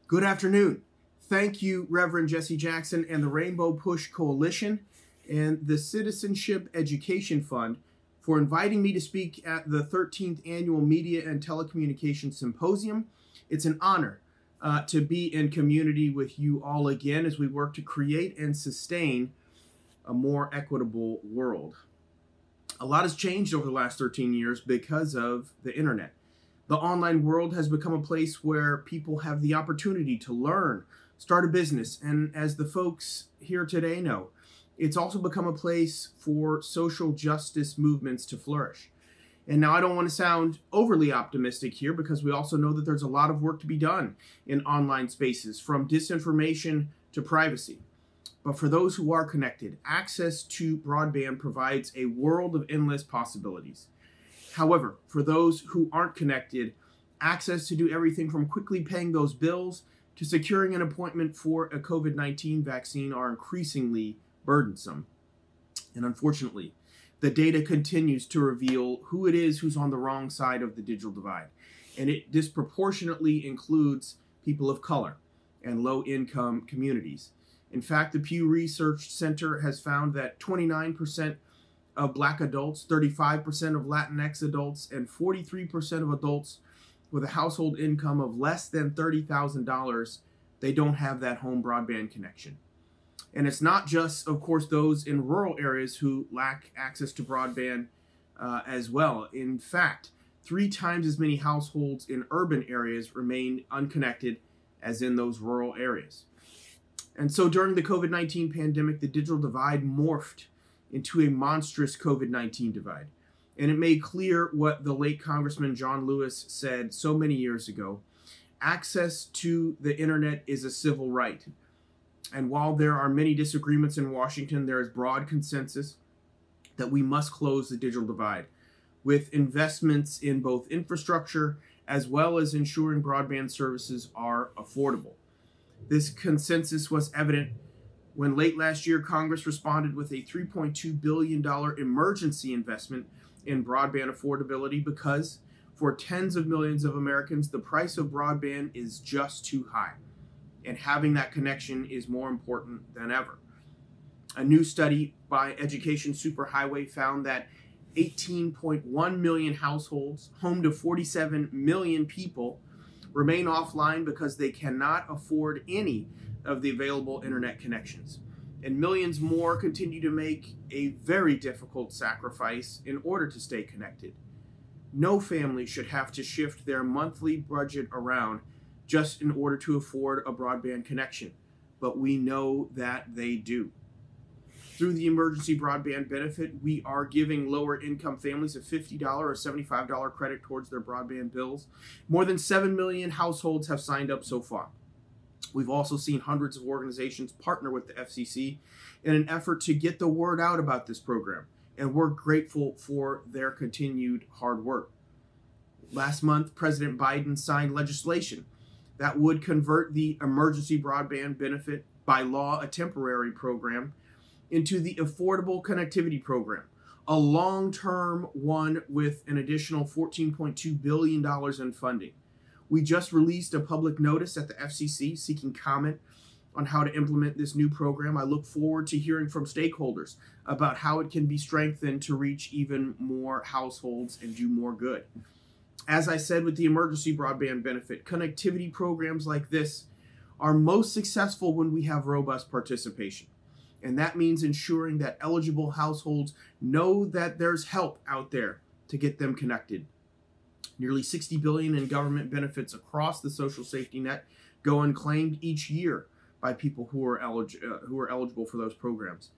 Good afternoon. Thank you, Reverend Jesse Jackson and the Rainbow Push Coalition and the Citizenship Education Fund for inviting me to speak at the 13th Annual Media and Telecommunications Symposium. It's an honor to be in community with you all again as we work to create and sustain a more equitable world. A lot has changed over the last 13 years because of the internet. The online world has become a place where people have the opportunity to learn, start a business, and as the folks here today know, it's also become a place for social justice movements to flourish. And now I don't want to sound overly optimistic here because we also know that there's a lot of work to be done in online spaces, from disinformation to privacy. But for those who are connected, access to broadband provides a world of endless possibilities. However, for those who aren't connected, access to do everything from quickly paying those bills to securing an appointment for a COVID-19 vaccine are increasingly burdensome. And unfortunately, the data continues to reveal who it is who's on the wrong side of the digital divide. And it disproportionately includes people of color and low-income communities. In fact, the Pew Research Center has found that 29% of Black adults, 35% of Latinx adults, and 43% of adults with a household income of less than $30,000, they don't have that home broadband connection. And it's not just, of course, those in rural areas who lack access to broadband as well. In fact, 3 times as many households in urban areas remain unconnected as in those rural areas. And so during the COVID-19 pandemic, the digital divide morphed into a monstrous COVID-19 divide. And it made clear what the late Congressman John Lewis said so many years ago: access to the internet is a civil right. And while there are many disagreements in Washington, there is broad consensus that we must close the digital divide with investments in both infrastructure as well as ensuring broadband services are affordable. This consensus was evident when late last year Congress responded with a $3.2 billion emergency investment in broadband affordability because for tens of millions of Americans, the price of broadband is just too high, and having that connection is more important than ever. A new study by Education Superhighway found that 18.1 million households, home to 47 million people, remain offline because they cannot afford any of the available internet connections. And millions more continue to make a very difficult sacrifice in order to stay connected. No family should have to shift their monthly budget around just in order to afford a broadband connection, but we know that they do. Through the emergency broadband benefit, we are giving lower income families a $50 or $75 credit towards their broadband bills. More than 7 million households have signed up so far. We've also seen hundreds of organizations partner with the FCC in an effort to get the word out about this program, and we're grateful for their continued hard work. Last month, President Biden signed legislation that would convert the emergency broadband benefit, by law a temporary program, into the Affordable Connectivity Program, a long-term one with an additional $14.2 billion in funding. We just released a public notice at the FCC seeking comment on how to implement this new program. I look forward to hearing from stakeholders about how it can be strengthened to reach even more households and do more good. As I said with the emergency broadband benefit, connectivity programs like this are most successful when we have robust participation. And that means ensuring that eligible households know that there's help out there to get them connected. Nearly $60 billion in government benefits across the social safety net go unclaimed each year by people who are eligible for those programs.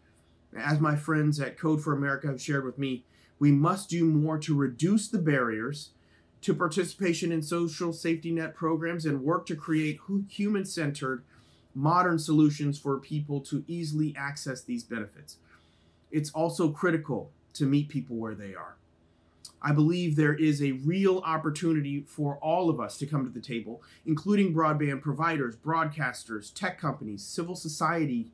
As my friends at Code for America have shared with me, we must do more to reduce the barriers to participation in social safety net programs and work to create human-centered, modern solutions for people to easily access these benefits. It's also critical to meet people where they are. I believe there is a real opportunity for all of us to come to the table, including broadband providers, broadcasters, tech companies, civil society,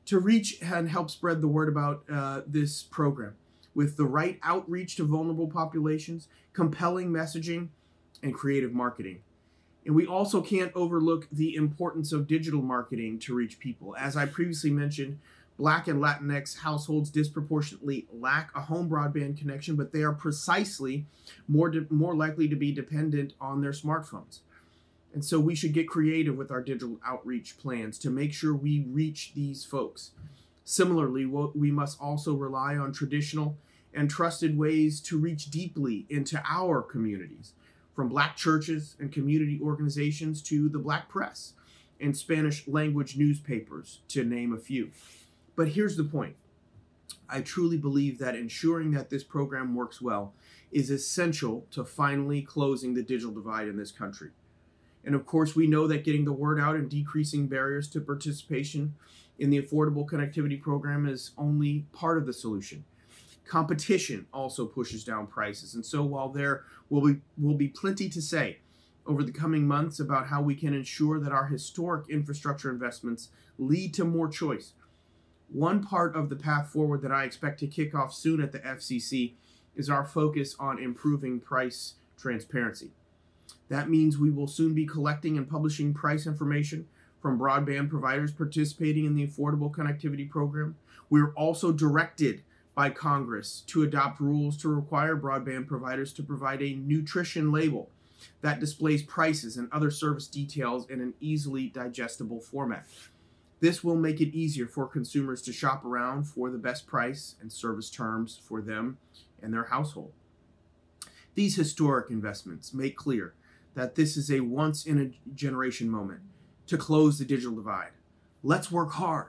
to reach and help spread the word about this program with the right outreach to vulnerable populations, compelling messaging, and creative marketing. And we also can't overlook the importance of digital marketing to reach people. As I previously mentioned, Black and Latinx households disproportionately lack a home broadband connection, but they are precisely more likely to be dependent on their smartphones. And so we should get creative with our digital outreach plans to make sure we reach these folks. Similarly, we must also rely on traditional and trusted ways to reach deeply into our communities, from Black churches and community organizations to the Black press and Spanish language newspapers, to name a few. But here's the point. I truly believe that ensuring that this program works well is essential to finally closing the digital divide in this country. And of course, we know that getting the word out and decreasing barriers to participation in the Affordable Connectivity Program is only part of the solution. Competition also pushes down prices. And so while there will be plenty to say over the coming months about how we can ensure that our historic infrastructure investments lead to more choice, one part of the path forward that I expect to kick off soon at the FCC is our focus on improving price transparency. That means we will soon be collecting and publishing price information from broadband providers participating in the Affordable Connectivity Program. We are also directed by Congress to adopt rules to require broadband providers to provide a nutrition label that displays prices and other service details in an easily digestible format. This will make it easier for consumers to shop around for the best price and service terms for them and their household. These historic investments make clear that this is a once-in-a-generation moment to close the digital divide. Let's work hard.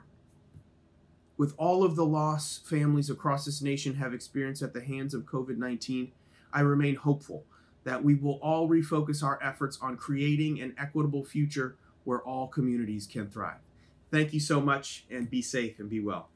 With all of the loss families across this nation have experienced at the hands of COVID-19, I remain hopeful that we will all refocus our efforts on creating an equitable future where all communities can thrive. Thank you so much, and be safe and be well.